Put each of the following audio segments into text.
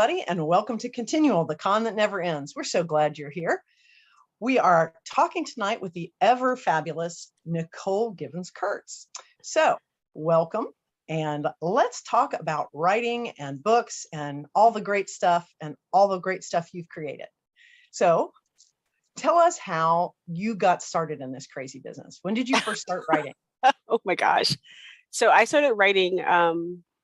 everybody, and welcome to ConTinual, the con that never ends. We're so glad you're here. We are talking tonight with the ever fabulous Nicole Kurtz. So welcome, and let's talk about writing and books and all the great stuff you've created. So tell us how you got started in this crazy business. When did you first start writing? Oh my gosh. So I started writing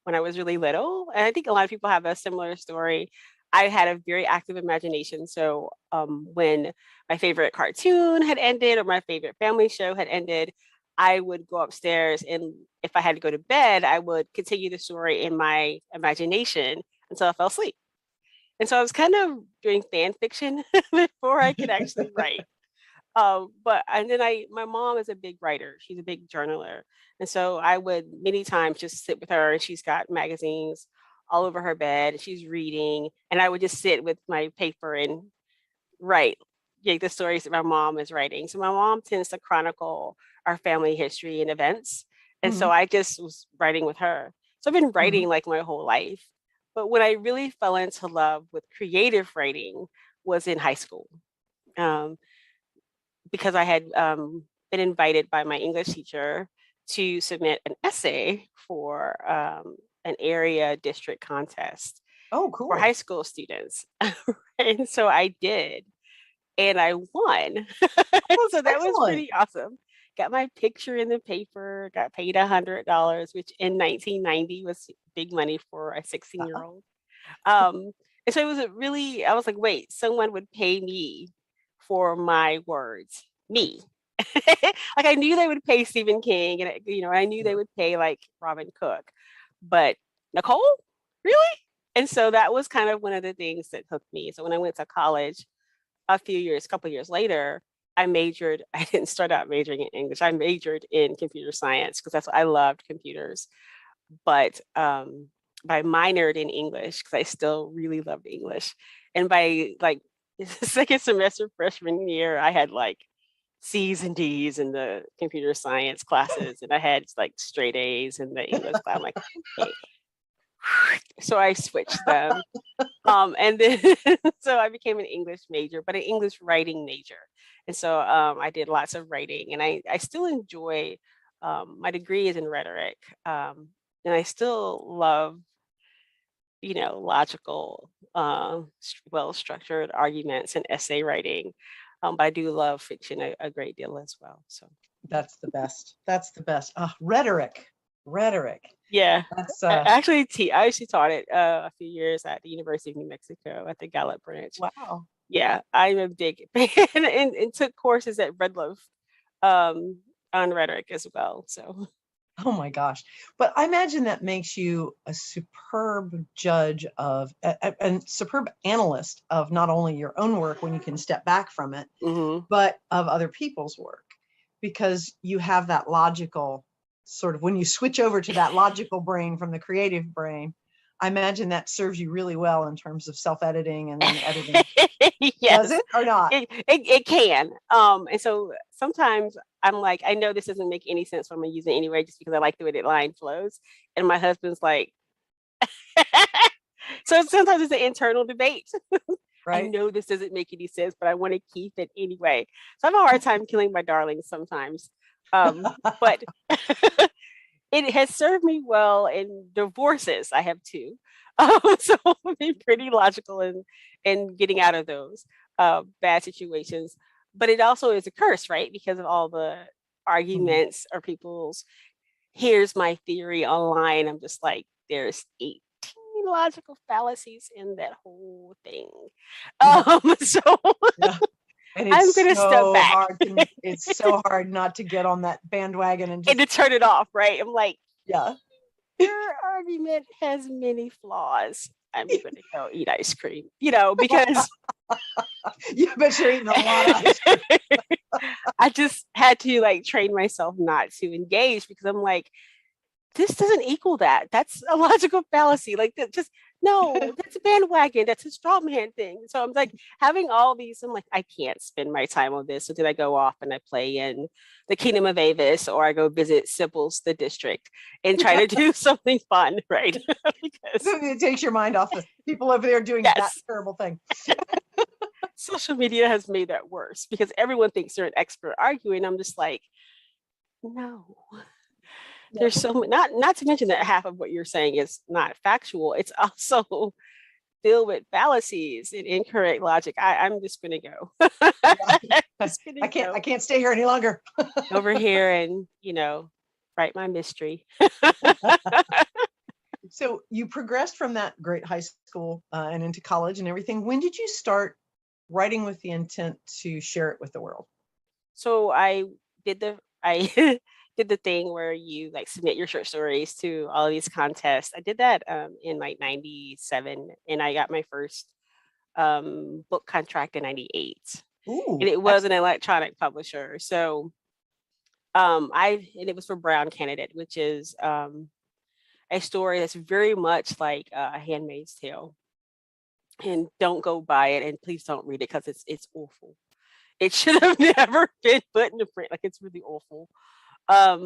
when I was really little. And I think a lot of people have a similar story. I had a very active imagination. So when my favorite cartoon had ended or my favorite family show had ended, I would go upstairs, and if I had to go to bed, I would continue the story in my imagination until I fell asleep. And so I was kind of doing fan fiction before I could actually write. My mom is a big writer. She's a big journaler. And so I would many times just sit with her, and she's got magazines all over her bed, and she's reading, and I would just sit with my paper and write the stories that my mom is writing. So my mom tends to chronicle our family history and events. And so I just was writing with her. So I've been writing like my whole life. But when I really fell into love with creative writing was in high school. Because I had been invited by my English teacher to submit an essay for an area district contest. Oh, cool. For high school students. And so I did, and I won. So that was pretty awesome. Got my picture in the paper, got paid $100, which in 1990 was big money for a 16-year-old. And so it was I was like, wait, someone would pay me for my words, me. Like I knew they would pay Stephen King, and I knew they would pay like Robin Cook, but Nicole, really? And so that was kind of one of the things that hooked me. So when I went to college a couple years later, I didn't start out majoring in English. I majored in computer science because that's what I loved, computers. But I minored in English because I still really loved English. And by like second semester freshman year, I had like C's and D's in the computer science classes, and I had like straight A's in the English class. I'm like, okay. So I switched them. And then so I became an English major, but an English writing major. And so I did lots of writing, and I still enjoy, my degree is in rhetoric. And I still love, logical, well-structured arguments and essay writing. But I do love fiction a great deal as well. So that's the best. That's the best. Rhetoric. Yeah, that's I actually taught it a few years at the University of New Mexico at the Gallup branch. Wow. Yeah, I'm a big fan and took courses at Red Loaf on rhetoric as well. So. Oh my gosh. But I imagine that makes you a superb judge of and superb analyst of not only your own work when you can step back from it, but of other people's work, because you have that logical sort of, when you switch over to that logical brain from the creative brain, I imagine that serves you really well in terms of self-editing and then editing. Yes. Does it or not? It can. And so sometimes I'm like, I know this doesn't make any sense, so I'm gonna use it anyway, just because I like the way the line flows. And my husband's like, so sometimes it's an internal debate. Right. I know this doesn't make any sense, but I want to keep it anyway. So I have a hard time killing my darlings sometimes. But it has served me well in divorces. I have two. So I've been pretty logical in getting out of those bad situations. But it also is a curse, right? Because of all the arguments or people's, here's my theory online. I'm just like, there's 18 logical fallacies in that whole thing. So yeah. And I'm going to step back. It's so hard not to get on that bandwagon and to turn it off, right? I'm like, yeah, your argument has many flaws. I'm going to go eat ice cream, because you bet you're eating a lot of ice cream. I just had to train myself not to engage, because I'm like, this doesn't equal that. That's a logical fallacy. Just no, that's a bandwagon. That's a straw man thing. So I'm like having all these. I'm like, I can't spend my time on this. So then I go off and I play in the Kingdom of Avis, or I go visit Sybil's the district and try to do something fun, right? Because it takes your mind off the people over there doing that terrible thing. Social media has made that worse because everyone thinks they're an expert arguing. I'm just like, no. Yeah. There's so not to mention that half of what you're saying is not factual. It's also filled with fallacies and incorrect logic. I'm just gonna go. I can't stay here any longer. Over here and write my mystery. So you progressed from that great high school and into college and everything. When did you start writing with the intent to share it with the world? So I did the thing where you like submit your short stories to all of these contests. I did that in like 97, and I got my first book contract in 98. Ooh, and it was an electronic publisher. So and it was for Brown Candidate, which is a story that's very much like A Handmaid's Tale. And don't go buy it, and please don't read it because it's awful. It should have never been put into print. Like, it's really awful. As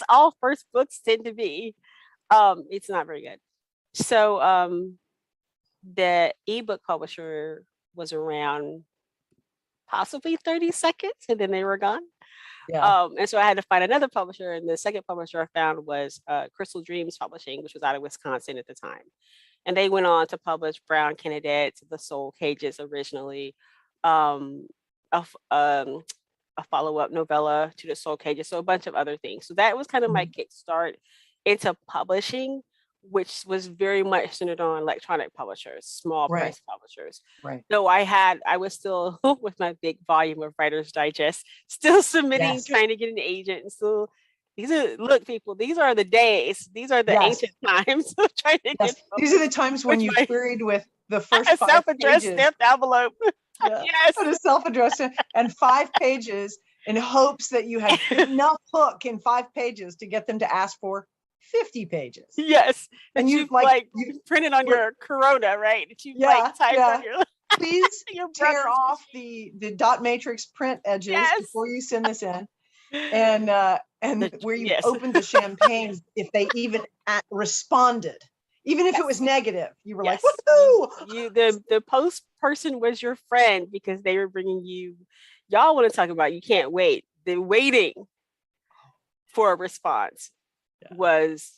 all first books tend to be, it's not very good. So the ebook publisher was around possibly 30 seconds, and then they were gone. Yeah. And so I had to find another publisher, and the second publisher I found was Crystal Dreams Publishing, which was out of Wisconsin at the time. And they went on to publish Brown Candidate, The Soul Cages originally, a follow-up novella to The Soul Cages, so a bunch of other things. So that was kind of my kickstart into publishing, which was very much centered on electronic publishers, small press publishers. Right. So I was still with my big volume of Writer's Digest, still submitting, trying to get an agent, and still. Look, people, these are the days. These are the ancient times of trying to get. These are the times when you queried with the first 5 self-addressed stamped envelope. Yes. Put a self-addressed and 5 pages in hopes that you had enough hook in 5 pages to get them to ask for 50 pages. Yes. And you printed on your Corona, right? You typed on your. Please tear off the dot matrix print edges before you send this in. And where you opened the champagnes, if they even responded, even if it was negative, you were like, woohoo! The post person was your friend because they were bringing you. Y'all want to talk about you can't wait. The waiting for a response was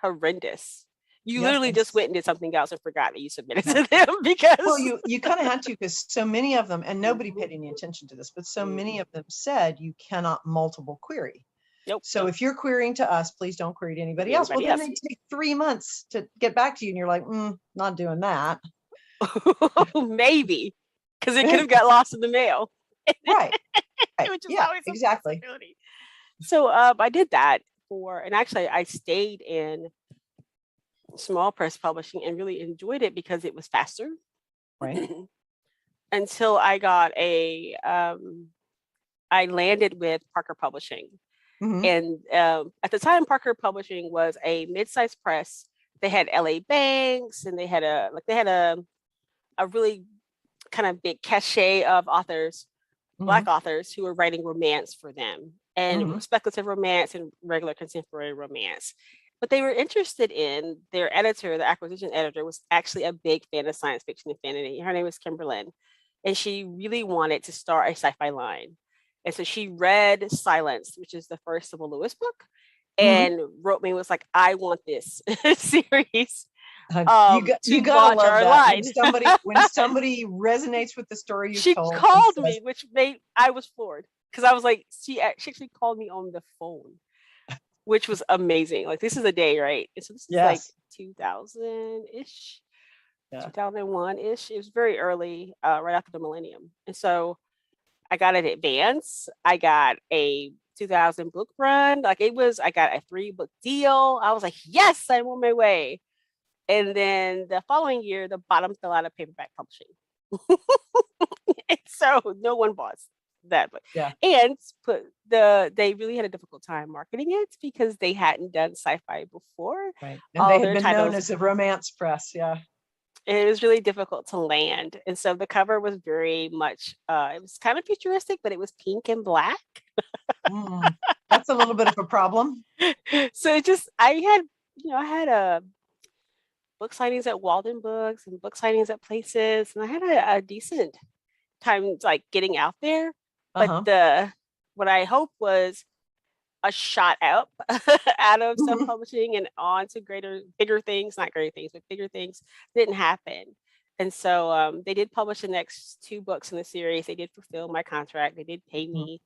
horrendous. You literally just went and did something else and forgot that you submitted to them because. Well, you kind of had to, because so many of them, and nobody paid any attention to this, but so many of them said you cannot multiple query. Nope. So if you're querying to us, please don't query to anybody else. Well, then they take 3 months to get back to you, and you're like, not doing that. Maybe, because it could have got lost in the mail. Right. Which is always exactly. So I did that and actually I stayed in small press publishing and really enjoyed it because it was faster. Right. Until I got I landed with Parker Publishing. Mm-hmm. And at the time, Parker Publishing was a mid-sized press. They had LA Banks, and they had a really kind of big cachet of authors, Black authors who were writing romance for them, and speculative romance and regular contemporary romance. But they were interested in their editor, the acquisition editor, was actually a big fan of science fiction and fantasy. Her name was Kimberlyn, and she really wanted to start a sci-fi line. And so she read Silence, which is the first of a Lewis book, and wrote me, was like, I want this series. You gotta love that. When somebody resonates with the story she told. She called me, which I was floored, because I was like, she actually called me on the phone, which was amazing. Like, this is a day, right? And so this is like 2000-ish, 2001-ish. It was very early, right after the millennium. And so I got an advance. I got a 2000 book run. I got a 3-book deal. I was like, yes, I'm on my way. And then the following year, the bottom fell out of paperback publishing. So no one bought. that book. Yeah. And they really had a difficult time marketing it because they hadn't done sci-fi before. Right. And they had been known as a romance press. Yeah. It was really difficult to land. And so the cover was very much, it was kind of futuristic, but it was pink and black. That's a little bit of a problem. So I had book signings at Walden Books and book signings at places, and I had a decent time like getting out there. But what I hoped was a shot up out of self-publishing and on to bigger things, not greater things, but bigger things didn't happen. And so they did publish the next 2 books in the series. They did fulfill my contract. They did pay me.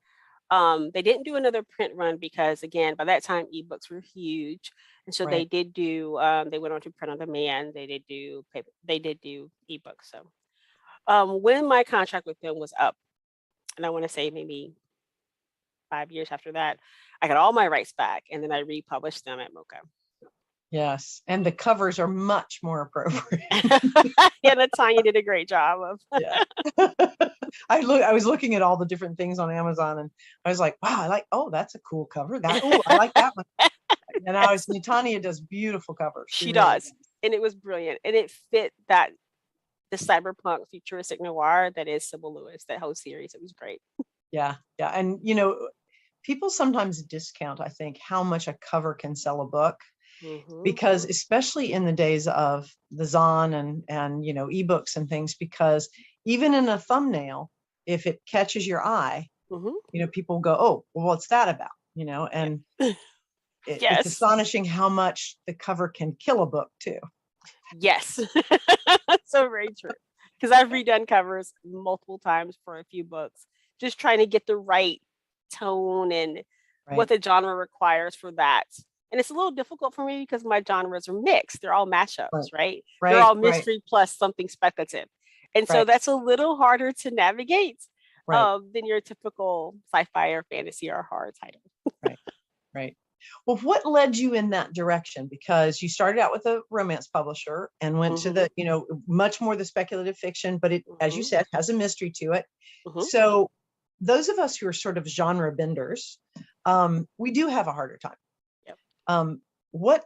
They didn't do another print run because, again, by that time, ebooks were huge. And so they did do, they went on to print on demand. They did do paper. They did do ebooks. So when my contract with them was up, and I want to say maybe 5 years after that, I got all my rights back, and then I republished them at Mocha. Yes, and the covers are much more appropriate. Yeah, Tanya did a great job of. Yeah. I was looking at all the different things on Amazon, and I was like, wow, that's a cool cover. I like that one. And Tanya does beautiful covers. She does, and it was brilliant, and it fit the cyberpunk futuristic noir that is Sybil Lewis. That whole series, it was great. Yeah, and people sometimes discount, I think, how much a cover can sell a book. Because especially in the days of the Zon and ebooks and things, because even in a thumbnail, if it catches your eye, people go, oh, well, what's that about? And it's astonishing how much the cover can kill a book too. Yes. So very true. Because I've redone covers multiple times for a few books, just trying to get the right tone and what the genre requires for that. And it's a little difficult for me because my genres are mixed. They're all mashups, right? They're all mystery plus something speculative. And so that's a little harder to navigate than your typical sci-fi or fantasy or horror title. Right. Well, what led you in that direction? Because you started out with a romance publisher and went to the, much more the speculative fiction, but it, as you said, has a mystery to it. So those of us who are sort of genre benders, we do have a harder time. What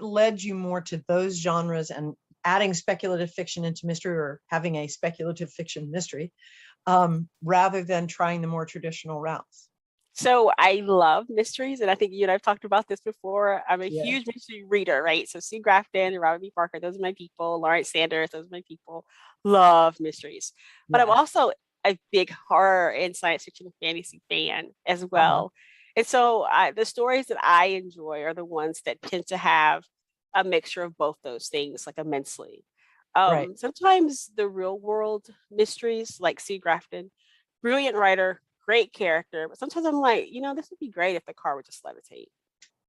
led you more to those genres and adding speculative fiction into mystery, or having a speculative fiction mystery, rather than trying the more traditional routes? So I love mysteries, and I think you and I've talked about this before. I'm a huge mystery reader, right? So Sue Grafton and Robert B. Parker, those are my people. Lawrence Sanders, those are my people. Love mysteries, but I'm also a big horror and science fiction and fantasy fan as well. And so the stories that I enjoy are the ones that tend to have a mixture of both those things, like immensely. Sometimes the real world mysteries, like Sue Grafton, brilliant writer, great character. But sometimes I'm like, this would be great if the car would just levitate.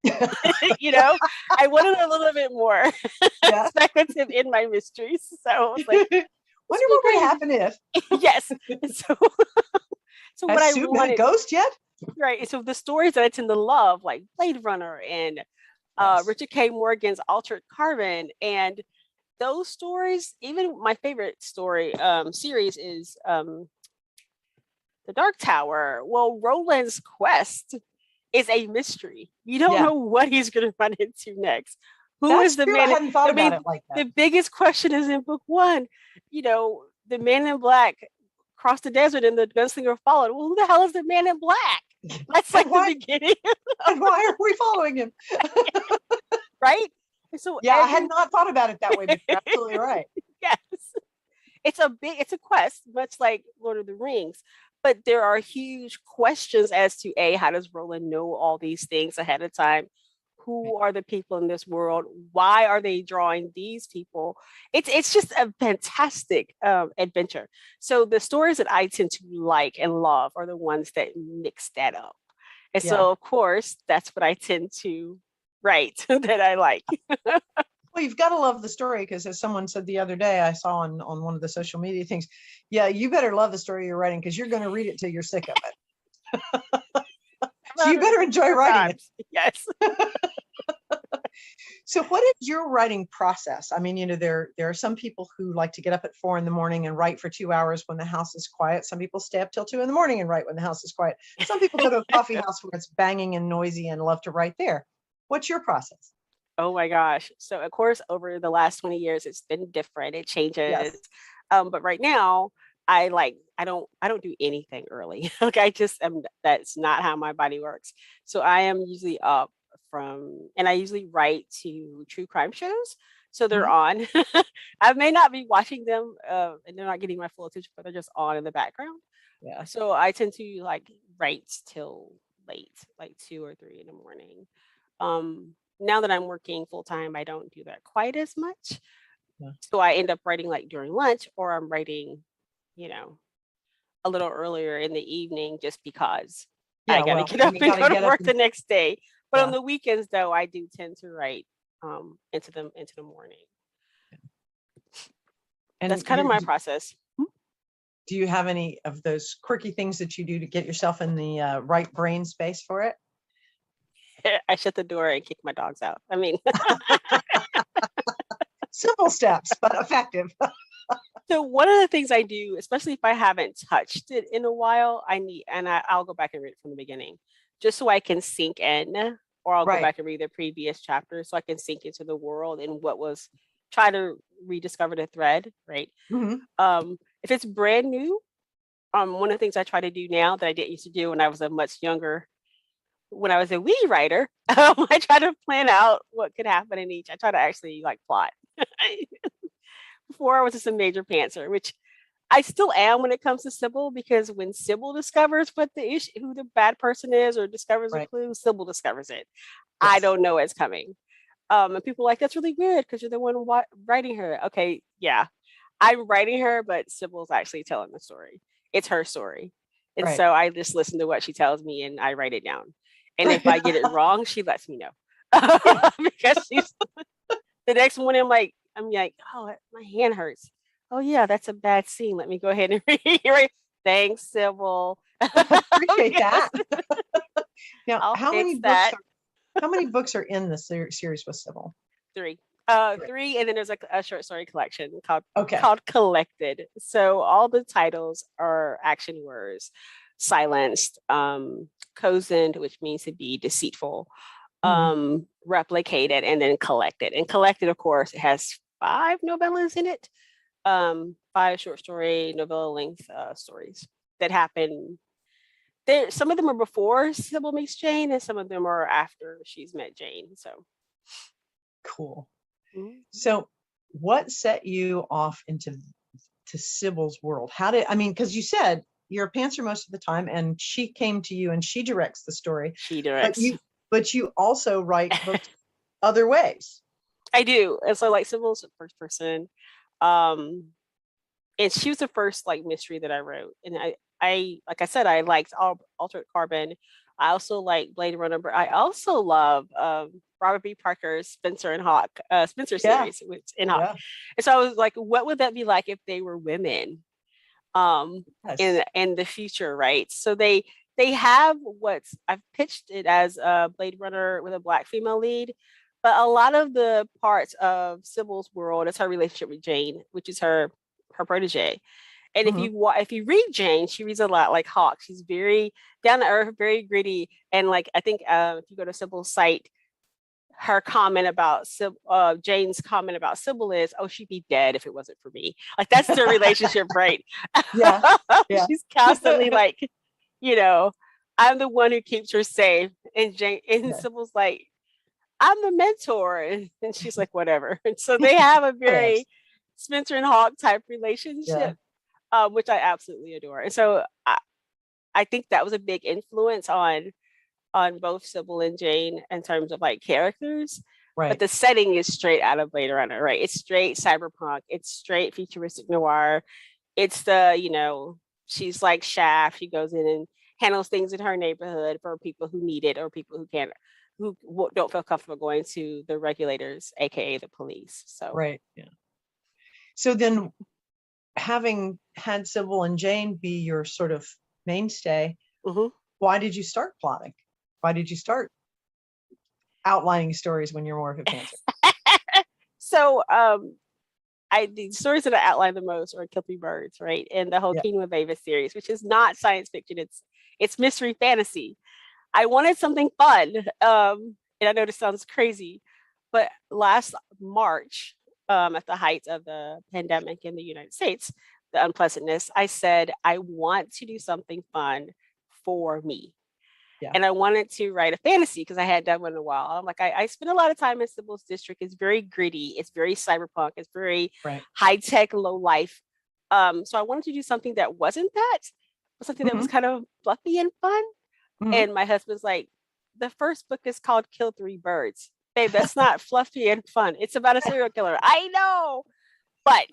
I wanted a little bit more speculative in my mysteries. So I was like, wonder what would happen if. Yes. So what I wanted, a ghost yet? Right. So the stories that I tend to love, like Blade Runner and Richard K. Morgan's Altered Carbon, and those stories, even my favorite story series is The Dark Tower. Well, Roland's quest is a mystery. You don't know what he's going to run into next. Who is the man? I hadn't thought about it like that. The biggest question is in book 1. The man in black crossed the desert and the gunslinger followed. Well, who the hell is the man in black? That's like the beginning. And why are we following him? Right? And so I had not thought about it that way, but you're absolutely right. Yes. It's a quest, much like Lord of the Rings. But there are huge questions as to how does Roland know all these things ahead of time? Who are the people in this world? Why are they drawing these people? It's just a fantastic adventure. So the stories that I tend to like and love are the ones that mix that up. And so, of course, that's what I tend to write that I like. Well, you've got to love the story, because as someone said the other day, I saw on one of the social media things, you better love the story you're writing, because you're going to read it till you're sick of it. So you better enjoy writing it. Yes. So what is your writing process? I mean, there are some people who like to get up at 4 a.m. and write for 2 hours when the house is quiet. Some people stay up till 2 a.m. and write when the house is quiet. Some people go to a coffee house where it's banging and noisy and love to write there. What's your process? Oh my gosh. So of course, over the last 20 years, it's been different. It changes. Yes. But right now, I don't do anything early. Like I just am, that's not how my body works. So I am usually up and I usually write to true crime shows. So they're on. I may not be watching them, and they're not getting my full attention, but they're just on in the background. Yeah. So I tend to like write till late, like 2 or 3 in the morning. Now that I'm working full time, I don't do that quite as much. Yeah. So I end up writing like during lunch, or I'm writing, a little earlier in the evening just because I gotta get up and go to work the next day. But on the weekends though, I do tend to write into the morning. And that's kind of my process. Do you have any of those quirky things that you do to get yourself in the right brain space for it? I shut the door and kick my dogs out. I mean, simple steps, but effective. So one of the things I do, especially if I haven't touched it in a while, I'll go back and read it from the beginning, just so I can sink in, or I'll go back and read the previous chapter so I can sink into the world and try to rediscover the thread, right? If it's brand new, one of the things I try to do now that I didn't used to do when I was when I was a wee writer, I try to plan out what could happen in each. I try to actually like plot. Before I was just a major pantser, which I still am when it comes to Sybil, because when Sybil discovers who the bad person is, or discovers a clue, Sybil discovers it. Yes. I don't know it's coming. And people are like, that's really weird because you're the one writing her. Okay, yeah, I'm writing her, but Sybil's actually telling the story. It's her story. And so I just listen to what she tells me and I write it down. And if I get it wrong, she lets me know. Because she's the next morning, I'm like, oh, my hand hurts. Oh yeah, that's a bad scene. Let me go ahead and read. Thanks, Sybil. Appreciate that. Now, how many books are in the series with Sybil? 3. 3, and then there's a short story collection called Collected. So all the titles are action words: silenced, cozened, which means to be deceitful, replicated, and then collected. And collected, of course, it has 5 novellas in it, 5 short story novella length stories that happen. Some of them are before Sybil meets Jane, and some of them are after she's met Jane. So cool. So what set you off into Sybil's world? Because you said you're a pantser most of the time, and she came to you and she directs the story. She directs. But you also write books other ways. I do. And so like Sybil's the first person. And she was the first like mystery that I wrote. And I like I said, I liked Altered Carbon. I also like Blade Runner, but I also love Robert B. Parker's Spencer series, which in Hawk. Yeah. And so I was like, what would that be like if they were women in the future, right? So they have I've pitched it as a Blade Runner with a Black female lead, but a lot of the parts of Sybil's world is her relationship with Jane, which is her protege. And if you read Jane, she reads a lot like Hawk. She's very down to earth, very gritty. And like, I think if you go to Sybil's site, her comment about Jane's comment about Sybil is, oh, she'd be dead if it wasn't for me. Like that's their relationship, right? Yeah. She's constantly like, I'm the one who keeps her safe. And Sybil's like, I'm the mentor. And she's like, whatever. And so they have a very Spencer and Hawk type relationship. Which I absolutely adore. And so I think that was a big influence on both Sybil and Jane in terms of like characters. Right. But the setting is straight out of Blade Runner, right? It's straight cyberpunk. It's straight futuristic noir. It's she's like Shaft. She goes in and handles things in her neighborhood for people who need it or people who don't feel comfortable going to the regulators, aka the police. So right. Yeah. So then, having had Sybil and Jane be your sort of mainstay, why did you start plotting? Why did you start outlining stories when you're more of a pantser? So the stories that I outline the most are Kill 3 Birds, right? And the whole Kingdom of Ava series, which is not science fiction, it's mystery fantasy. I wanted something fun. And I know this sounds crazy, but last March, at the height of the pandemic in the United States, the unpleasantness, I said, I want to do something fun for me. Yeah. And I wanted to write a fantasy because I hadn't done one in a while. I'm like, I spent a lot of time in Sybil's district. It's very gritty. It's very cyberpunk. It's very high tech, low life. So I wanted to do something that wasn't that, but something that was kind of fluffy and fun. And my husband's like, the first book is called Kill 3 Birds. Babe, that's not fluffy and fun. It's about a serial killer. I know, but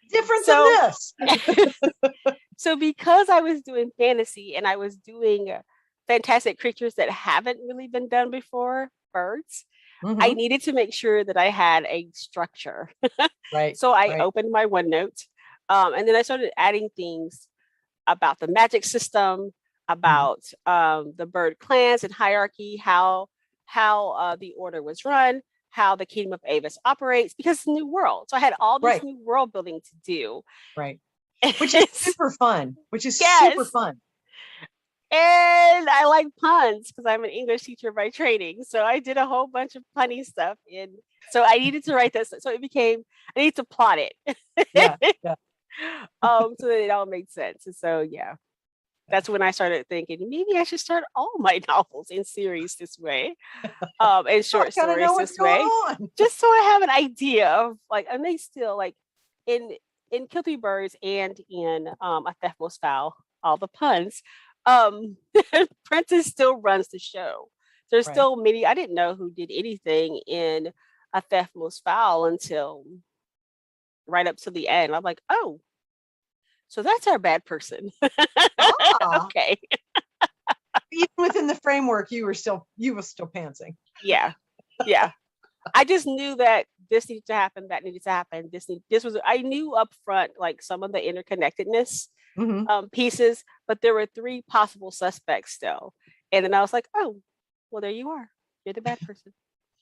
different than this. So because I was doing fantasy and I was doing fantastic creatures that haven't really been done before, birds, I needed to make sure that I had a structure. So I opened my OneNote, and then I started adding things about the magic system, about the bird clans and hierarchy, how the order was run, how the Kingdom of Avis operates, because it's a new world. So I had all this new world building to do. Right. Which is super fun. Super fun. And I like puns because I'm an English teacher by training. So I did a whole bunch of punny stuff. And so I needed to write this. So it became, I need to plot it. So that it all made sense. And so, that's when I started thinking, maybe I should start all my novels in series this way, and short stories this way, just so I have an idea of like, and they still like in Kill 3 Birds and in A Theft Most Foul, all the puns. Prentice still runs the show. There's still many. I didn't know who did anything in A Theft Most Foul until right up to the end. I'm like, oh. So that's our bad person. Okay. Even within the framework, you were still pantsing. Yeah. I just knew that this needed to happen, that needed to happen. I knew up front like some of the interconnectedness pieces, but there were 3 possible suspects still. And then I was like, oh, well, there you are. You're the bad person.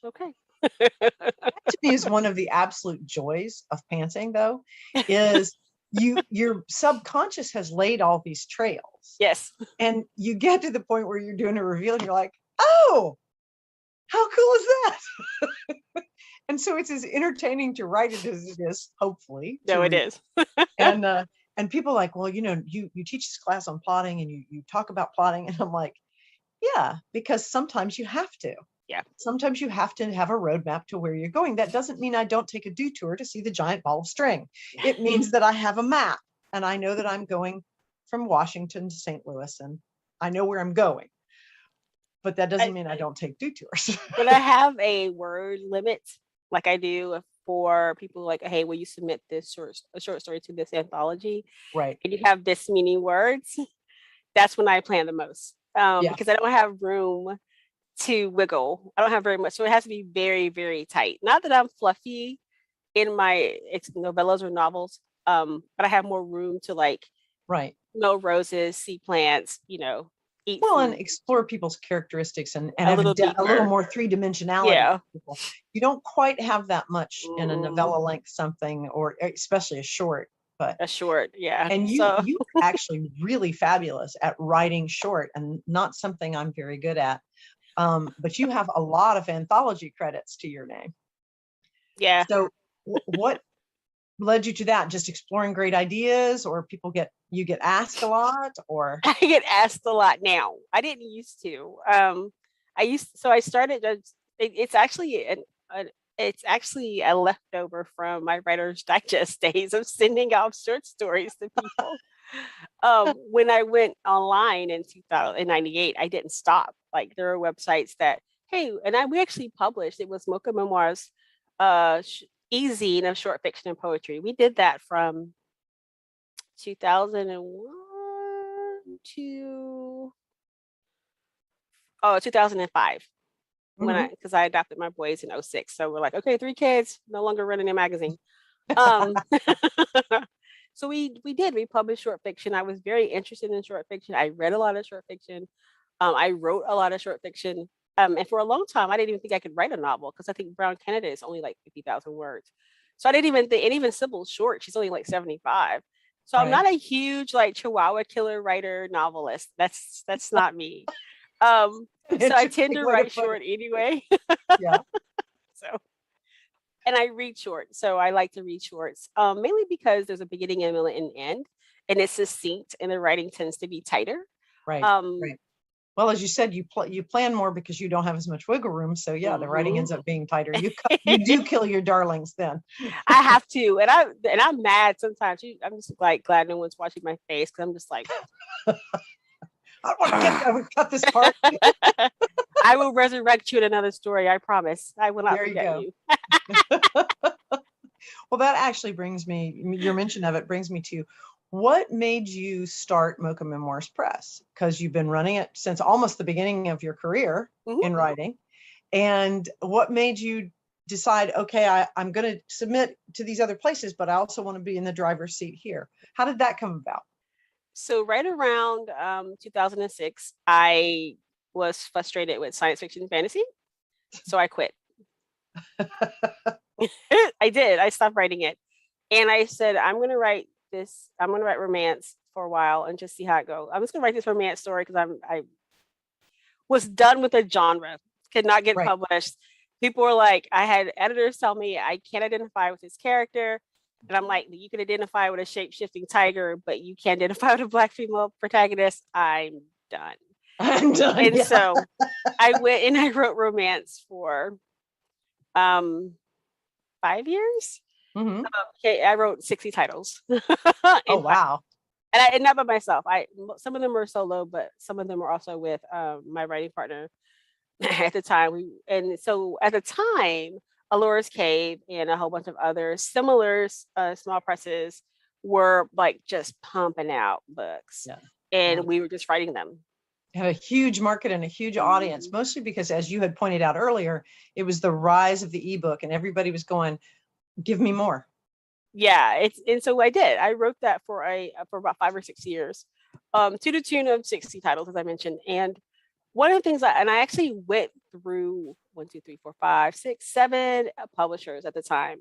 Okay. That to me is one of the absolute joys of pantsing, though, is your subconscious has laid all these trails. Yes. And you get to the point where you're doing a reveal and you're like, oh, how cool is that? And so it's as entertaining to write it as it is, hopefully. No, it is. And people are like, well, you teach this class on plotting and you talk about plotting. And I'm like, yeah, because sometimes you have to. Yeah. Sometimes you have to have a roadmap to where you're going. That doesn't mean I don't take a detour to see the giant ball of string. It means that I have a map and I know that I'm going from Washington to St. Louis and I know where I'm going. But that doesn't mean I don't take detours. But I have a word limit, like I do for people like, hey, will you submit a short story to this anthology? Right. And you have this many words. That's when I plan the most. Because I don't have room to wiggle. I don't have very much. So it has to be very, very tight. Not that I'm fluffy in my novellas or novels, but I have more room to like, smell roses, see plants, eat well, food. And explore people's characteristics and a little more 3-dimensionality. Yeah. You don't quite have that much in a novella length something, or especially a short. But a short, yeah. And you actually really fabulous at writing short, and not something I'm very good at. But you have a lot of anthology credits to your name. Yeah. So what led you to that? Just exploring great ideas, or you get asked a lot, or? I get asked a lot now. I didn't used to. I started. It's actually a leftover from my Writer's Digest days of sending out short stories to people. When I went online in 1998, I didn't stop. Like there are websites that, hey, we actually published. It was Mocha Memoirs, e-zine of short fiction and poetry. We did that from 2001 to 2005. Because I adopted my boys in 2006. So we're like, okay, 3 kids, no longer running a magazine. So we published short fiction. I was very interested in short fiction. I read a lot of short fiction. I wrote a lot of short fiction. And for a long time, I didn't even think I could write a novel because I think Brown Canada is only like 50,000 words. So I didn't even think, and even Sybil's short, she's only like 75. So I'm not a huge like Chihuahua killer writer novelist. That's not me. So I tend to write short anyway. Yeah. So, and I read short. So I like to read shorts, mainly because there's a beginning, and middle, and end, and it's succinct, and the writing tends to be tighter. Right. Right. Well, as you said, you plan more because you don't have as much wiggle room. So yeah, the writing ends up being tighter. You do kill your darlings then. I have to, and I'm mad sometimes. I'm just like glad no one's watching my face because I'm just like, I want to cut this part. I will resurrect you in another story. I promise. I will not forget you. Well, that actually brings me. Your mention of it brings me to. What made you start Mocha Memoirs Press? Because you've been running it since almost the beginning of your career in writing. And what made you decide, okay, I'm going to submit to these other places, but I also want to be in the driver's seat here? How did that come about? So right around 2006, I was frustrated with science fiction and fantasy. So I quit. I did. I stopped writing it. And I said, I'm going to write romance for a while and just see how it goes. I'm just gonna write this romance story because I was done with the genre, could not get published. People were like, I had editors tell me I can't identify with this character, and I'm like, you can identify with a shape-shifting tiger, but you can't identify with a Black female protagonist. I'm done. And so I went and I wrote romance for 5 years. Okay, I wrote 60 titles. Oh wow! And not by myself. Some of them were solo, but some of them were also with my writing partner at the time. So at the time, Alora's Cave and a whole bunch of other similar small presses were like just pumping out books, and we were just writing them. Had a huge market and a huge audience, mostly because, as you had pointed out earlier, it was the rise of the ebook, and everybody was going, give me more. Yeah, and so I did. I wrote that for about 5 or 6 years, to the tune of 60 titles, as I mentioned. And one of the things I actually went through 1, 2, 3, 4, 5, 6, 7 publishers at the time,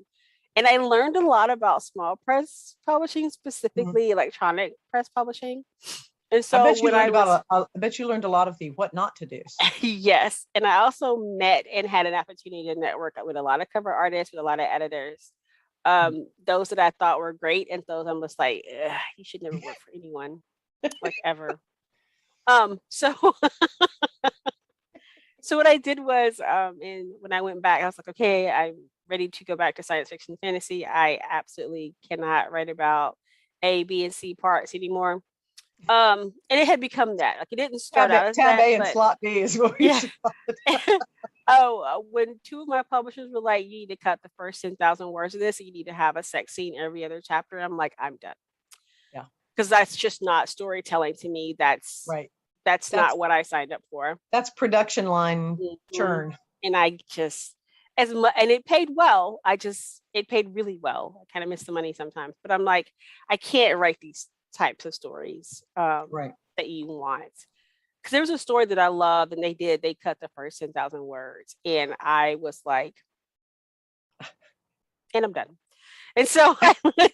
and I learned a lot about small press publishing, specifically electronic press publishing. And so I bet you learned a lot of the what not to do. Yes, and I also met and had an opportunity to network with a lot of cover artists, with a lot of editors. Those that I thought were great, and those I'm just like, you should never work for anyone, like ever. So what I did was, and when I went back, I was like, okay, I'm ready to go back to science fiction fantasy. I absolutely cannot write about A, B, and C parts anymore. And it had become that. Like, it didn't start out as tab that, A and slot B is what we when 2 of my publishers were like, you need to cut the first 10,000 words of this, and you need to have a sex scene every other chapter, I'm like, I'm done. Yeah, because that's just not storytelling to me. That's not what I signed up for. That's production line churn. And I just, and it paid well. It paid really well. I kind of miss the money sometimes, but I'm like, I can't write these types of stories that you want. Because there was a story that I loved, and they cut the first 10,000 words, and I was like, and I'm done. And so I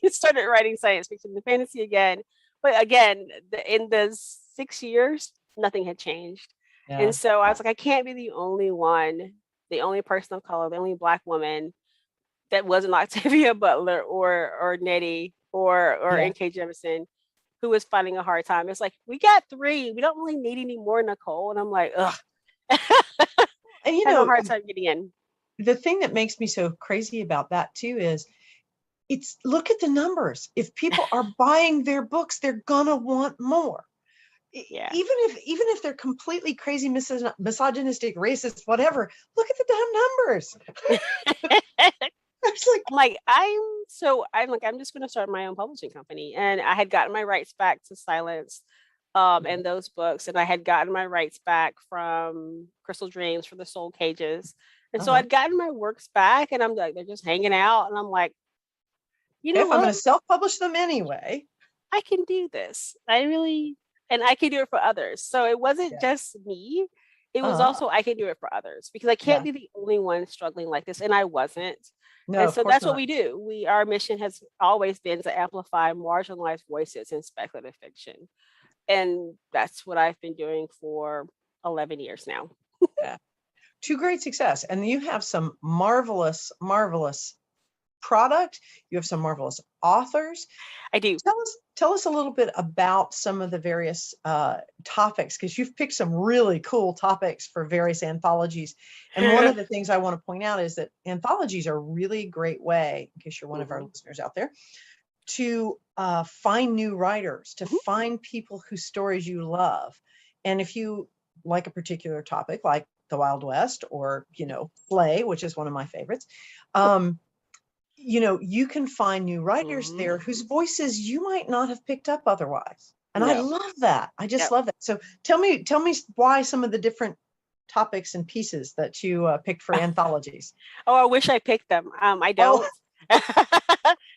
started writing science fiction and fantasy again. But again, in the 6 years, nothing had changed. Yeah. And so I was like, I can't be the only one, the only person of color, the only Black woman that wasn't Octavia Butler or Nettie or N.K. Jemisin, who was finding a hard time. It's like, we got 3. We don't really need any more, Nicole. And I'm like, ugh. And you know, a hard time getting in. The thing that makes me so crazy about that too is, look at the numbers. If people are buying their books, they're gonna want more. Yeah. Even if they're completely crazy, misogynistic, racist, whatever. Look at the damn numbers. I'm just going to start my own publishing company. And I had gotten my rights back to Silence and those books. And I had gotten my rights back from Crystal Dreams for the Soul Cages. And so I'd gotten my works back, and I'm like, they're just hanging out. And I'm like, you know, if I'm going to self-publish them anyway, I can do this. And I can do it for others. So it wasn't just me. it was also, I can do it for others, because I can't be the only one struggling like this. And I wasn't. No, and so that's what we do. Our mission has always been to amplify marginalized voices in speculative fiction. And that's what I've been doing for 11 years now. Yeah. To great success. And you have some marvelous, marvelous product. You have some marvelous authors. I do. Tell us a little bit about some of the various topics, because you've picked some really cool topics for various anthologies. And one of the things I want to point out is that anthologies are a really great way, in case you're one of our listeners out there, to find new writers, to find people whose stories you love. And if you like a particular topic, like the Wild West, or, Slay, which is one of my favorites, you can find new writers there whose voices you might not have picked up otherwise. And I love that. I just love that. So tell me why some of the different topics and pieces that you picked for anthologies. Oh, I wish I picked them. I don't.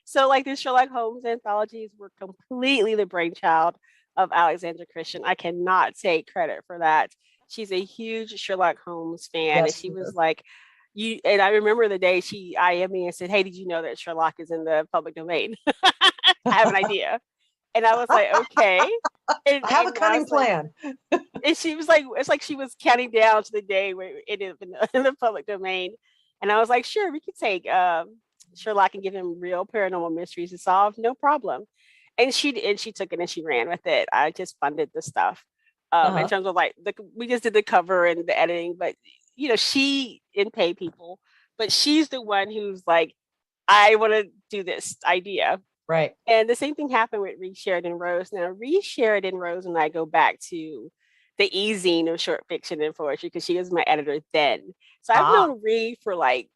So like the Sherlock Holmes anthologies were completely the brainchild of Alexandra Christian. I cannot take credit for that. She's a huge Sherlock Holmes fan. Yes, and she was like, and I remember the day she IM'd me and said, "Hey, did you know that Sherlock is in the public domain?" I have an idea. And I was like, okay. And, I have a cunning plan. And she was like, it's like she was counting down to the day where it is in the public domain. And I was like, sure, we could take Sherlock and give him real paranormal mysteries to solve, no problem. And she took it and she ran with it. I just funded the stuff. In terms of like, we just did the cover and the editing, but she didn't pay people, but she's the one who's like, I want to do this idea. Right. And the same thing happened with Reed Sheridan Rose. Now, Reed Sheridan Rose and I go back to the e-zine of short fiction and poetry, because she was my editor then. So I've known Reed for like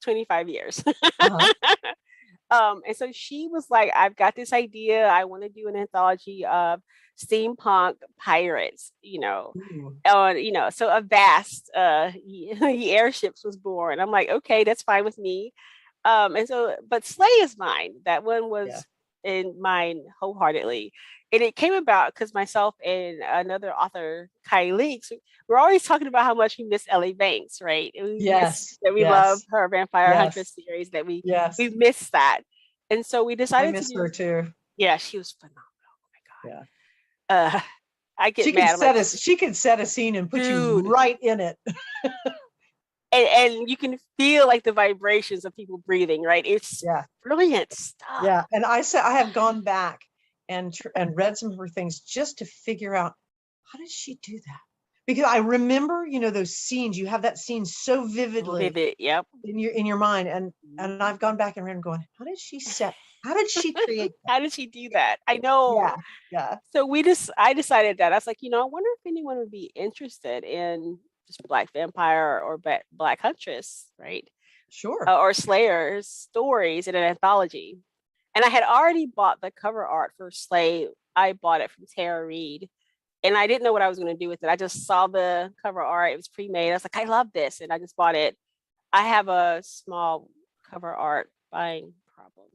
25 years. And so she was like, I've got this idea. I want to do an anthology of steampunk pirates, so a vast airships was born. I'm like, okay, that's fine with me. And so, but Slay is mine. That one was in mine wholeheartedly. And it came about because myself and another author, Kai Leaks, we're always talking about how much we miss Ellie Banks, right? That we love her Vampire Huntress series, that we missed that. And so we decided I miss her too. Yeah, she was phenomenal. Oh my God. Yeah. I get mad. She could set a scene and put you right in it. And you can feel like the vibrations of people breathing, right? It's brilliant stuff. Yeah. And I have gone back and read some of her things just to figure out, how did she do that? Because I remember, those scenes, you have that scene so vividly in your mind. And I've gone back and read and going, how did she create that? How did she do that? I know. Yeah. So I decided that I was like, I wonder if anyone would be interested in just Black vampire or Black huntress, right? Sure. Or Slayer's stories in an anthology. And I had already bought the cover art for Slay. I bought it from Tara Reid. And I didn't know what I was going to do with it. I just saw the cover art. It was pre-made. I was like, I love this. And I just bought it. I have a small cover art buying problem.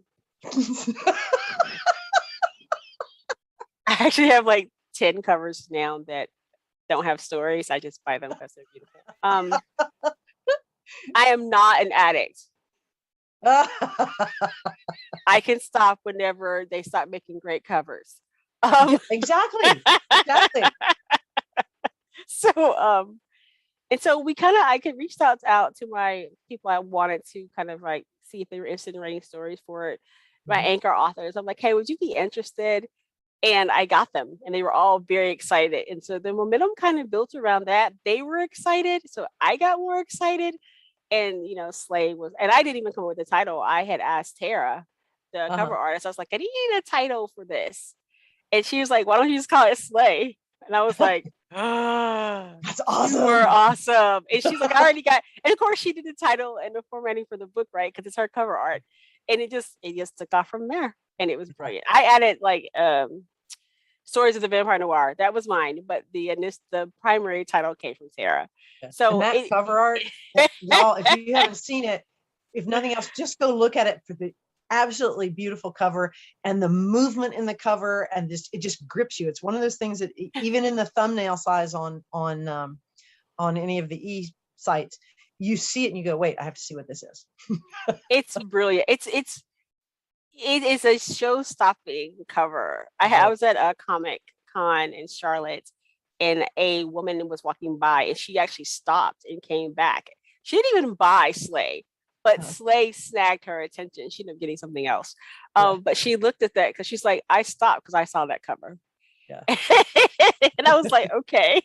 I actually have like 10 covers now that don't have stories. I just buy them because they're beautiful. I am not an addict. I can stop whenever they stop making great covers. Exactly. So and so I could reach out to my people I wanted to kind of like see if they were interested in writing stories for it, my anchor authors. I'm like, hey, would you be interested? And I got them, and they were all very excited. And so the momentum kind of built around that. They were excited, so I got more excited. And Slay was, and I didn't even come up with the title. I had asked Tara, the cover artist. I was like, I need a title for this. And she was like, why don't you just call it Slay? And I was like, that's awesome. You were awesome. And she's like, I already got, and of course she did the title and the formatting for the book, right? Because it's her cover art. And it just took off from there. And it was brilliant. I added like Stories of the Vampire Noir. That was mine, but the primary title came from Tara. So and that cover art, y'all, if you haven't seen it, if nothing else, just go look at it for the absolutely beautiful cover and the movement in the cover, and it just grips you. It's one of those things that even in the thumbnail size on on any of the sites, you see it and you go, wait, I have to see what this is. It's brilliant. It is a show-stopping cover. I was at a Comic Con in Charlotte, and a woman was walking by, and she actually stopped and came back. She didn't even buy Slay, but Slay snagged her attention. She ended up getting something else. But she looked at that because she's like, I stopped because I saw that cover. Yeah. And I was like, okay.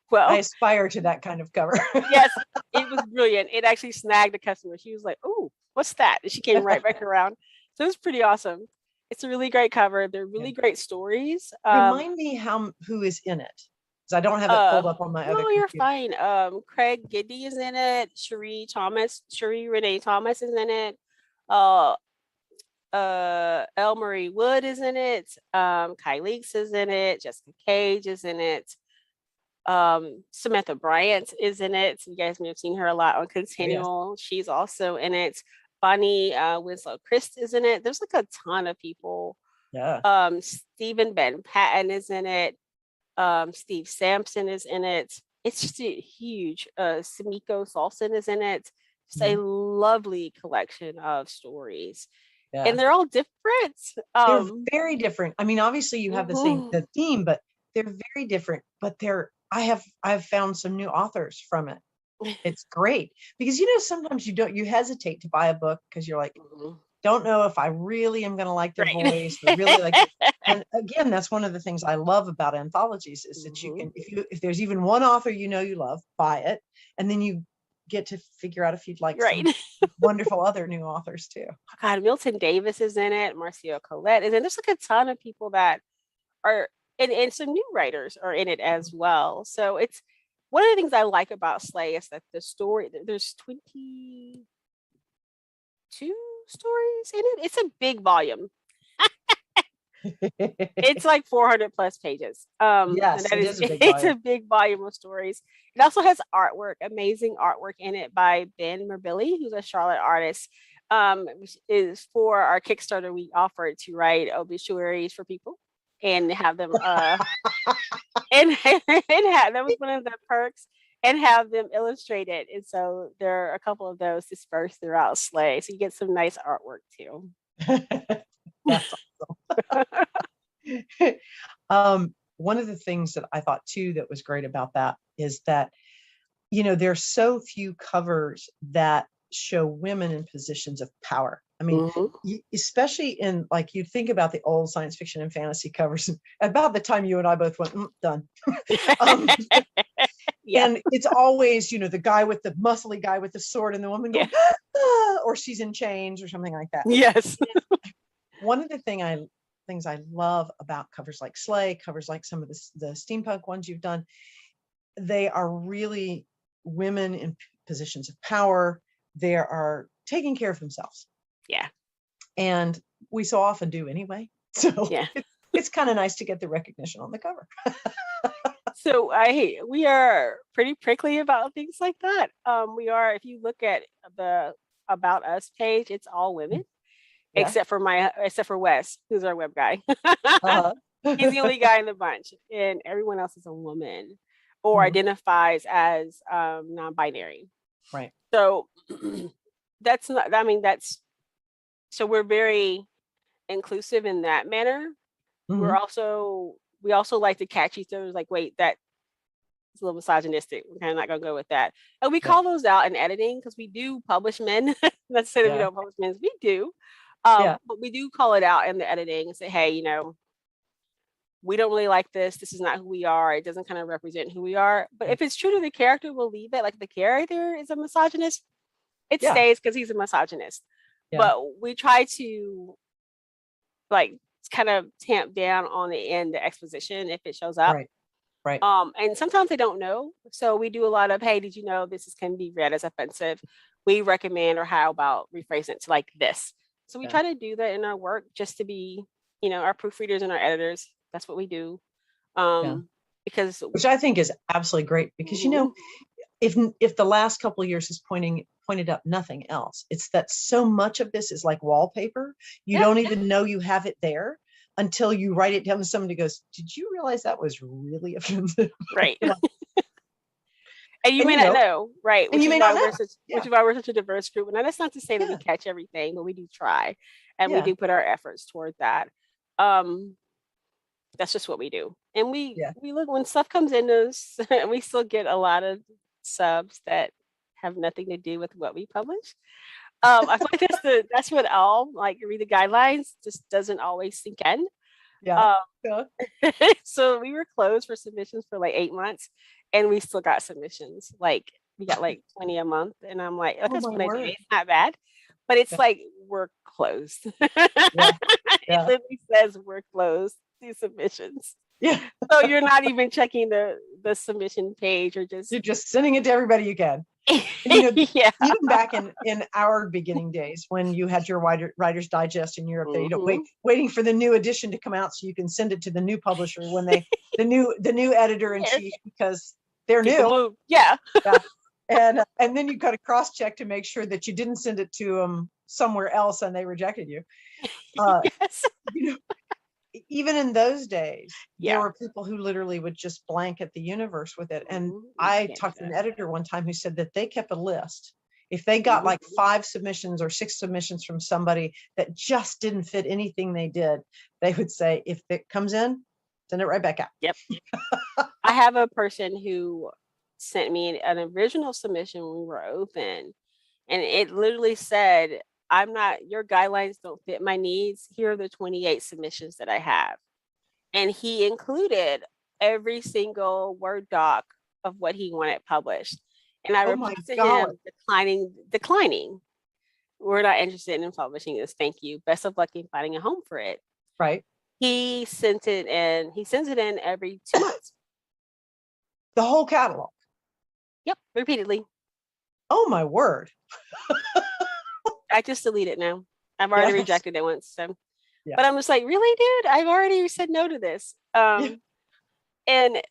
Well, I aspire to that kind of cover. Yes, it was brilliant. It actually snagged the customer. She was like, oh, what's that? And she came right back around. So it was pretty awesome. It's a really great cover. They're really great stories. Remind me who is in it, because I don't have it pulled up on my other computer. You're fine. Craig Giddy is in it. Cherie Renee Thomas is in it. Elle Marie Wood is in it. Kai Leaks is in it. Jessica Cage is in it. Samantha Bryant is in it. You guys may have seen her a lot on ConTinual. Yes. She's also in it. Bonnie Winslow Christ is in it. There's like a ton of people. Yeah. Stephen Ben Patton is in it. Steve Sampson is in it. It's just a huge. Samiko Salson is in it. Just a lovely collection of stories. Yeah. And they're all different. They're very different. I mean, obviously you have the theme, but they're very different. But I've found some new authors from it. It's great because sometimes you hesitate to buy a book because you're like, don't know if I really am going to like their voice. Or really like it. And again, that's one of the things I love about anthologies is that you can, if there's even one author you love, buy it, and then you get to figure out if you'd like some wonderful other new authors too. Oh God, Milton Davis is in it. Marcia Colette is in it. There's like a ton of people that are, and some new writers are in it as well. So it's one of the things I like about Slay is that the story, there's 22 stories in it. It's a big volume. It's like 400 plus pages. Yes, it's a big volume of stories. It also has artwork, amazing artwork in it by Ben Merbilli, who's a Charlotte artist. Which is for our Kickstarter, we offered to write obituaries for people and have them and that was one of the perks, and have them illustrated. And so there are a couple of those dispersed throughout Slay, so you get some nice artwork too. That's awesome. One of the things that I thought too that was great about that is that there's so few covers that show women in positions of power. I mean, especially in, like, you think about the old science fiction and fantasy covers, about the time you and I both went, done. And it's always, the guy with the muscly guy with the sword and the woman going, or she's in chains or something like that. Yes. One of the things I love about covers like Slay, covers like some of the steampunk ones you've done, they are really women in positions of power. They are taking care of themselves. Yeah. And we so often do anyway. So it's kind of nice to get the recognition on the cover. So we are pretty prickly about things like that. We are, if you look at the About Us page, it's all women. Except for Wes, who's our web guy. He's the only guy in the bunch, and everyone else is a woman or identifies as non-binary. Right. So that's not, so we're very inclusive in that manner. We also like to catch each other like, wait, that's a little misogynistic. We're kind of not gonna go with that. And we call those out in editing because we do publish men. Let's say that we don't publish men. We do. But we do call it out in the editing and say, hey, we don't really like this. This is not who we are. It doesn't kind of represent who we are. But if it's true to the character, we'll leave it. Like, the character is a misogynist, it stays because he's a misogynist. Yeah. But we try to kind of tamp down on the exposition if it shows up. Right. And sometimes they don't know. So we do a lot of, hey, did you know this can be read as offensive? We recommend, or how about rephrase it to like this. So we try to do that in our work just to be, our proofreaders and our editors. That's what we do. Which I think is absolutely great because, if the last couple of years has pointed up nothing else, it's that so much of this is like wallpaper. You don't even know you have it there until you write it down to somebody who goes, did you realize that was really offensive? Right. And you may not know, right? And you may not know. Which is why we're such a diverse group. And that's not to say that we catch everything, but we do try, and we do put our efforts toward that. That's just what we do. And we look when stuff comes in us, and we still get a lot of subs that have nothing to do with what we publish. I feel like that's what all like read the guidelines just doesn't always sink in. So we were closed for submissions for like 8 months, and we still got submissions. Like we got like 20 a month, and I'm like, that's it's not bad, but it's like we're closed. It literally says we're closed to submissions. So you're not even checking the submission page, or you're just sending it to everybody you can. Even back in our beginning days when you had your Writer's Digest in Europe, waiting for the new edition to come out so you can send it to the new publisher when the new editor in chief, because they're new. And then you got to cross check to make sure that you didn't send it to them somewhere else and they rejected you. Even in those days, there were people who literally would just blanket the universe with it. And I talked to an editor one time who said that they kept a list. If they got like 5 submissions or 6 submissions from somebody that just didn't fit anything they did, they would say, if it comes in, send it right back out. I have a person who sent me an original submission when we were open, and it literally said, your guidelines don't fit my needs. Here are the 28 submissions that I have. And he included every single Word doc of what he wanted published. And I replied to him declining. We're not interested in publishing this. Thank you. Best of luck in finding a home for it. Right. He sent it in. He sends it in every 2 months. The whole catalog. Yep. Repeatedly. Oh my word. I just delete it now. I've already rejected it once. So, but I'm just like, really, dude? I've already said no to this. And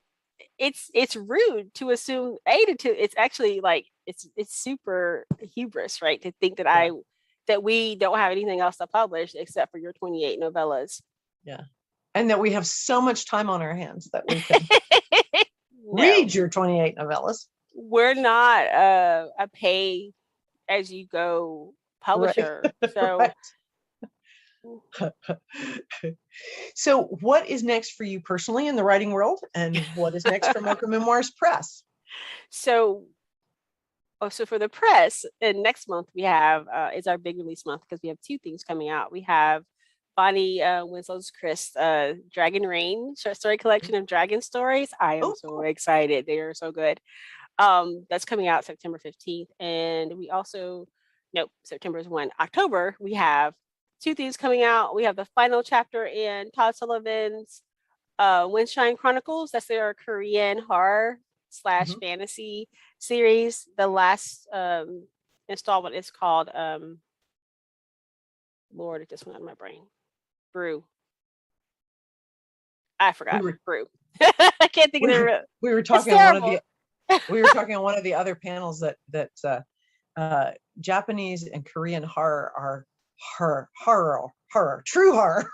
it's rude to assume it's actually like it's super hubris, right? To think that that we don't have anything else to publish except for your 28 novellas. Yeah. And that we have so much time on our hands that we can read your 28 novellas. We're not a pay as you go publisher. So so what is next for you personally in the writing world, and what is next for Mocha Memoirs Press? So for the press, and next month we have is our big release month, because we have 2 things coming out. We have Bonnie Winslow's Chris Dragon Reign short story collection of dragon stories. I am so excited. They are so good. That's coming out September 15th. And we also September is 1. October, we have 2 things coming out. We have the final chapter in Todd Sullivan's Windshine Chronicles. That's their Korean horror / fantasy series. The last installment is called Lord, it just went out of my brain. Brew. I forgot. Brew. I can't think of it. We were talking on one of the other panels that Japanese and Korean horror are horror, true horror.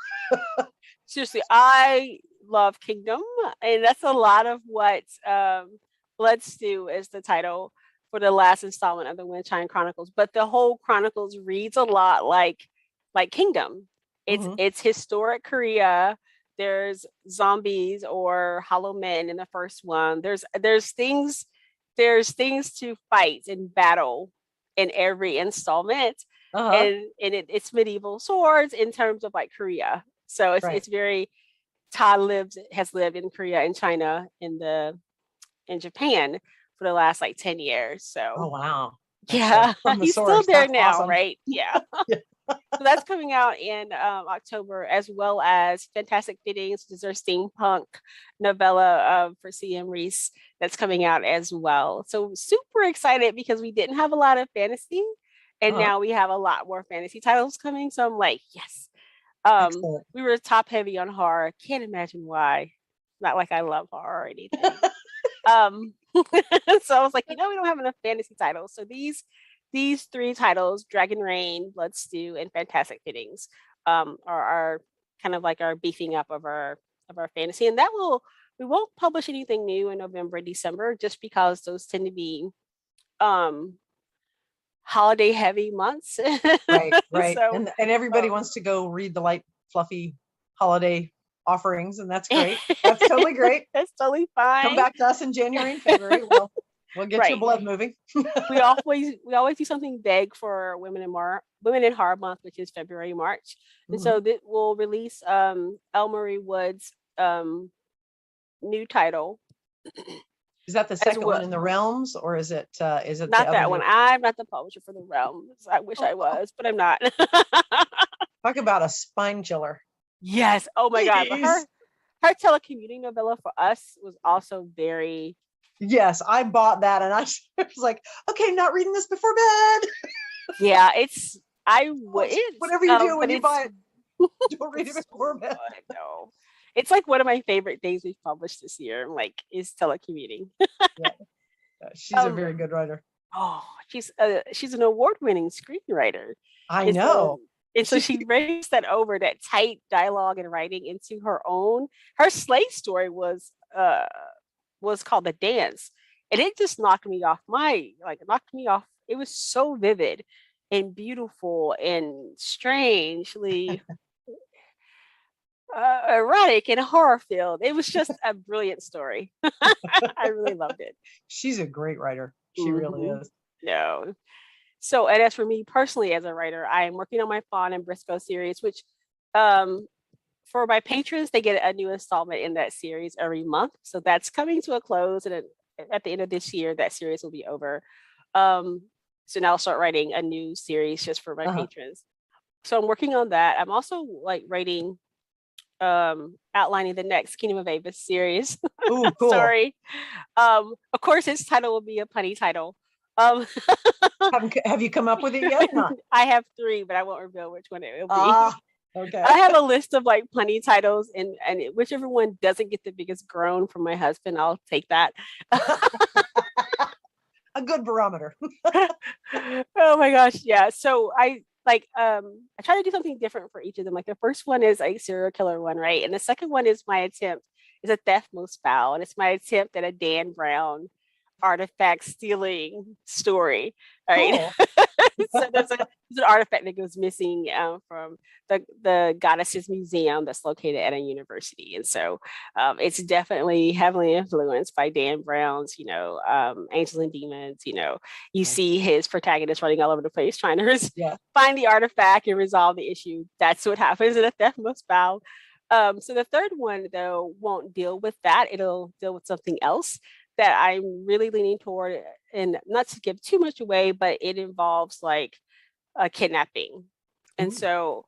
Seriously, I love Kingdom, and that's a lot of what Blood Stew is the title for the last installment of the Windshine Chronicles. But the whole Chronicles reads a lot like Kingdom. It's historic Korea. There's zombies or hollow men in the first one. There's things to fight and battle in every installment. And it's medieval swords in terms of like Korea. So it's very Todd has lived in Korea and China in Japan for the last like 10 years. So wow. Yeah, he's still there now, awesome. Right? Yeah. So that's coming out in October, as well as Fantastic Fittings, which is our steampunk novella for C.M. Reese that's coming out as well. So super excited because we didn't have a lot of fantasy, and now we have a lot more fantasy titles coming. So I'm like, yes. We were top heavy on horror. Can't imagine why. Not like I love horror or anything. So I was like, we don't have enough fantasy titles. So these 3 titles, Dragon Reign, Blood Stew, and Fantastic Fittings, are kind of like our beefing up of our fantasy, and that will we won't publish anything new in November and December just because those tend to be holiday heavy months. Right. So And everybody wants to go read the light, fluffy holiday offerings, and that's great. That's totally great. That's totally fine. Come back to us in January and February. We'll get your blood moving. we always do something big for Women in Horror Month, which is February, March. And so that we'll release L. Marie Wood's new title. Is that the second one in the Realms, or is it not that one? I'm not the publisher for the Realms. I wish I was, but I'm not. Talk about a spine chiller. Yes. Oh my God. But her telecommuting novella for us was also very. Yes, I bought that, and I was like, okay, not reading this before bed. Yeah, whatever you do when you buy it, don't read it before bed. No. It's like one of my favorite things we've published this year, is telecommuting. Yeah. She's a very good writer. Oh, she's an award-winning screenwriter. I know. So she raised that tight dialogue and writing into her own. Her slave story was called The Dance, and it just knocked me off. It was so vivid and beautiful and strangely erotic and horror filled. It was just a brilliant story. I really loved it. She's a great writer. She really is. No. So, and as for me personally as a writer, I am working on my Fawn and Briscoe series, which for my patrons, they get a new installment in that series every month. So that's coming to a close, and at the end of this year, that series will be over. So now I'll start writing a new series just for my patrons. So I'm working on that. I'm also writing outlining the next Kingdom of Avis series. Ooh, cool. Sorry. Of course, its title will be a punny title. Have you come up with it yet? Not. I have 3, but I won't reveal which one it will be. Okay. I have a list of punny titles, and whichever one doesn't get the biggest groan from my husband, I'll take that. A good barometer. Oh my gosh, yeah. So I try to do something different for each of them. The first one is a serial killer one, right? And the second one is a theft most foul, and it's my attempt at a Dan Brown artifact stealing story, right? Cool. So there's an artifact that goes missing from the goddess's museum that's located at a university, and so it's definitely heavily influenced by Dan Brown's Angels and Demons. You see his protagonist running all over the place trying to find the artifact and resolve the issue. That's what happens in A Theft Most Foul. So the third one though won't deal with that. It'll deal with something else that I'm really leaning toward, and not to give too much away, but it involves a kidnapping. And so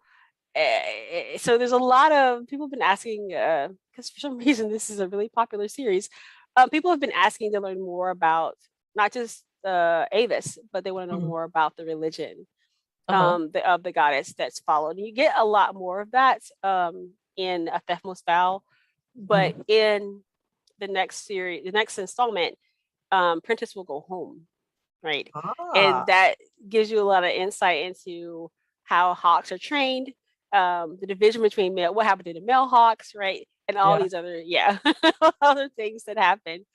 there's a lot of people have been asking, because for some reason this is a really popular series. People have been asking to learn more about not just Avis, but they want to know more about the religion of the goddess that's followed. And you get a lot more of that in A Theft Most Foul, but in the next installment, Prentice will go home, right? And that gives you a lot of insight into how hawks are trained, the division between what happened to the male hawks, right? And all these other other things that happen.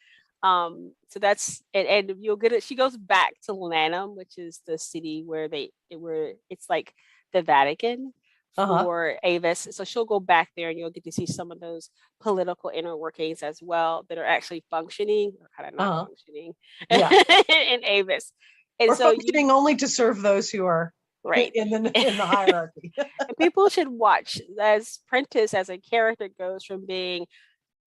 So that's and you'll get it. She goes back to Lanham, which is the city where it's like the Vatican for Avis. So she'll go back there, and you'll get to see some of those political inner workings as well that are actually functioning or kind of not functioning in Avis. And or so functioning only to serve those who are in the hierarchy. And people should watch as Prentice as a character goes from being,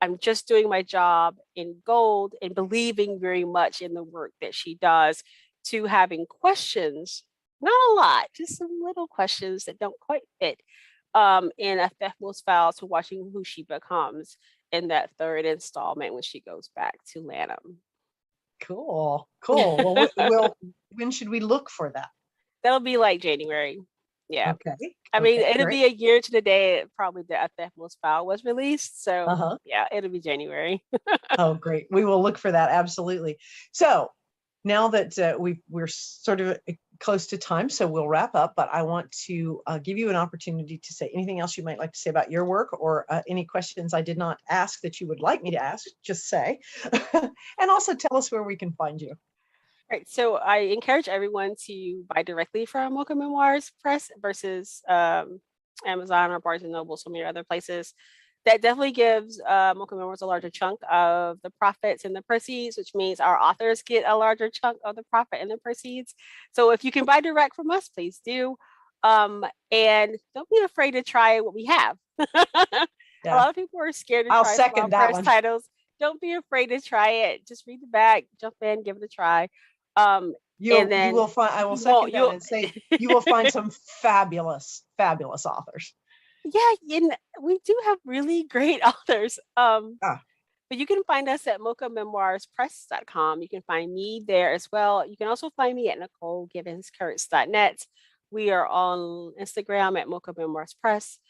I'm just doing my job in gold and believing very much in the work that she does, to having questions. Not a lot, just some little questions that don't quite fit in A Theft Most Foul, to watching who she becomes in that third installment when she goes back to Lanham. Cool. Well, when should we look for that? That'll be January. Yeah. Okay. I mean, it'll be a year to the day probably the A Theft Most Foul was released. So yeah, it'll be January. Oh, great. We will look for that. Absolutely. So now that we're sort of close to time, so we'll wrap up, but I want to give you an opportunity to say anything else you might like to say about your work, or any questions I did not ask that you would like me to ask, just say. And also tell us where we can find you. Right. So I encourage everyone to buy directly from Mocha Memoirs Press versus Amazon or Barnes & Noble, so many other places. That definitely gives Mocha Memoirs a larger chunk of the profits and the proceeds, which means our authors get a larger chunk of the profit and the proceeds. So if you can buy direct from us, please do. And don't be afraid to try what we have. Yeah. A lot of people are scared to I'll try second that press one. titles. Don't be afraid to try it. Just read the back, jump in, give it a try. And then you will find, I will second that and say, you will find some fabulous authors. Yeah, and we do have really great authors. But you can find us at mochamemoirspress.com. You can find me there as well. You can also find me at NicoleGibbonsKurtz.net. We are on Instagram at Mocha Memoirs Press,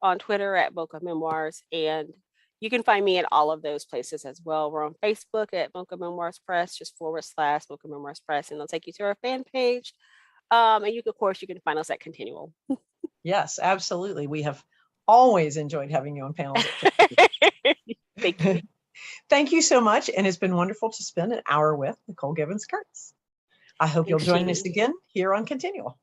on Twitter at Mocha Memoirs, and you can find me in all of those places as well. We're on Facebook at Mocha Memoirs Press, just / Mocha Memoirs Press, and they'll take you to our fan page. And of course, you can find us at ConTinual. Yes, absolutely. We have always enjoyed having you on panels. Thank you. Thank you so much. And it's been wonderful to spend an hour with Nicole Gibbons Kurtz. I hope you'll join us again here on ConTinual.